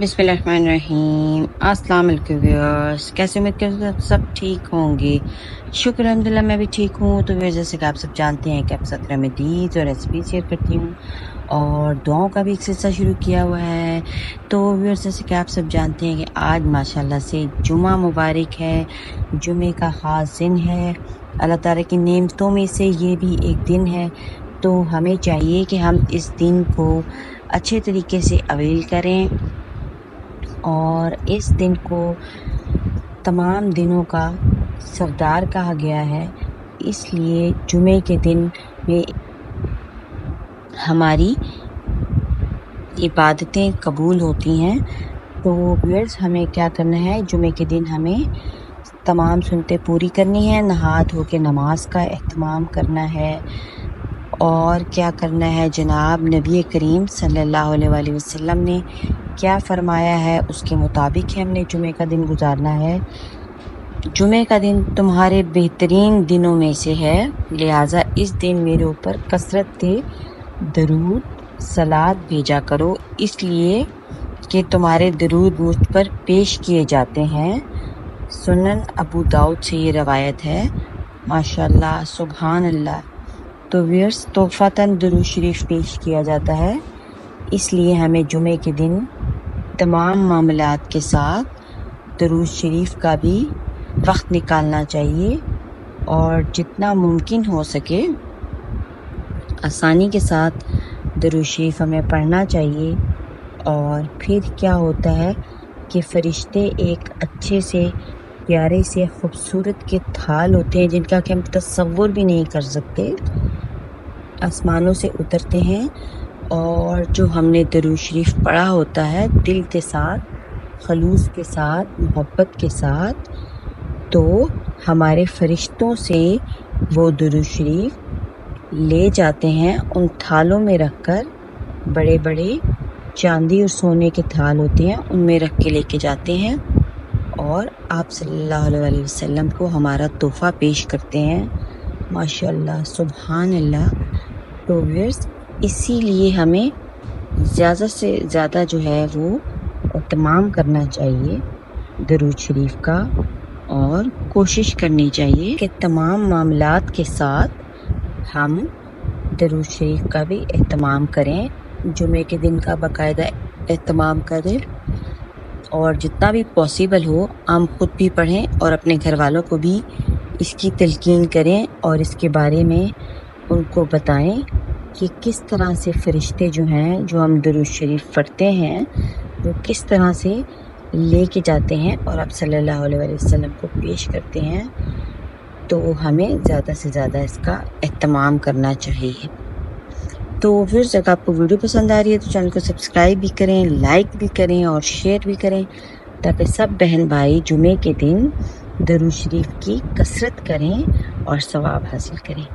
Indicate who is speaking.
Speaker 1: बिस्मिल्लाहिर्रहमानिर्रहीम। अस्सलाम वालेकुम व्यूअर्स, कैसे उम्मीद करते हैं सब ठीक होंगे। शुक्र अल्हम्दुलिल्लाह मैं भी ठीक हूँ। तो व्यूअर्स जैसे कि आप सब जानते हैं कि आप साथ रेमेडीज़ और रेसिपी शेयर करती हूँ और दुआओं का भी एक सिलसिला शुरू किया हुआ है। तो व्यूअर्स जैसे कि आप सब जानते हैं कि आज माशाल्लाह से जुमा मुबारक है, जुमे का ख़ास दिन है। अल्लाह ताला की नेमतों में से ये भी एक दिन है। तो हमें चाहिए कि हम इस दिन को अच्छे तरीके से अवेल करें और इस दिन को तमाम दिनों का सरदार कहा गया है। इसलिए जुमे के दिन में हमारी इबादतें कबूल होती हैं। तो व्यूअर्स हमें क्या करना है, जुमे के दिन हमें तमाम सुन्नतें पूरी करनी है, नहा धो के नमाज का एहतमाम करना है और क्या करना है, जनाब नबी करीम सल्लल्लाहु अलैहि वसल्लम ने क्या फरमाया है उसके मुताबिक हमने जुमे का दिन गुजारना है। जुमे का दिन तुम्हारे बेहतरीन दिनों में से है, लिहाजा इस दिन मेरे ऊपर कसरत से दरूद सलात भेजा करो, इसलिए कि तुम्हारे दरूद मुझ पर पेश किए जाते हैं। सुनन अबू दाऊद से ये रवायत है। माशाल्लाह, सुभान अल्लाह। तो व्यूअर्स तोहफ़तन दरूद शरीफ पेश किया जाता है, इसलिए हमें जुमे के दिन तमाम मामलात के साथ दरूद शरीफ का भी वक्त निकालना चाहिए और जितना मुमकिन हो सके आसानी के साथ दरूद शरीफ हमें पढ़ना चाहिए। और फिर क्या होता है कि फरिश्ते एक अच्छे से प्यारे से खूबसूरत के थाल होते हैं जिनका कि हम तसव्वुर भी नहीं कर सकते, आसमानों से उतरते हैं और जो हमने दरूद शरीफ पढ़ा होता है दिल के साथ, खलूस के साथ, मोहब्बत के साथ, तो हमारे फरिश्तों से वो दरूद शरीफ ले जाते हैं, उन थालों में रखकर, बड़े बड़े चांदी और सोने के थाल होते हैं उनमें रख के लेके जाते हैं और आप सल्लल्लाहु अलैहि वसल्लम को हमारा तोहफ़ा पेश करते हैं। माशाल्लाह, सुभान अल्लाह। तो व्यूअर्स इसीलिए हमें ज़्यादा से ज़्यादा जो है वो एहतमाम करना चाहिए दरूद शरीफ का और कोशिश करनी चाहिए कि तमाम मामलात के साथ हम दरूद शरीफ का भी एहतमाम करें, जुमे के दिन का बाकायदा एहतमाम करें और जितना भी पॉसिबल हो हम खुद भी पढ़ें और अपने घर वालों को भी इसकी तलकीन करें और इसके बारे में उनको बताएं कि किस तरह से फरिश्ते जो हैं, जो हम दरूद शरीफ पढ़ते हैं, वो किस तरह से लेके जाते हैं और आप सल्लल्लाहु अलैहि वसल्लम को पेश करते हैं। तो हमें ज़्यादा से ज़्यादा इसका एहतमाम करना चाहिए। तो फिर अगर आपको वीडियो पसंद आ रही है तो चैनल को सब्सक्राइब भी करें, लाइक भी करें और शेयर भी करें, ताकि सब बहन भाई जुमे के दिन दरूद शरीफ की कसरत करें और सवाब हासिल करें।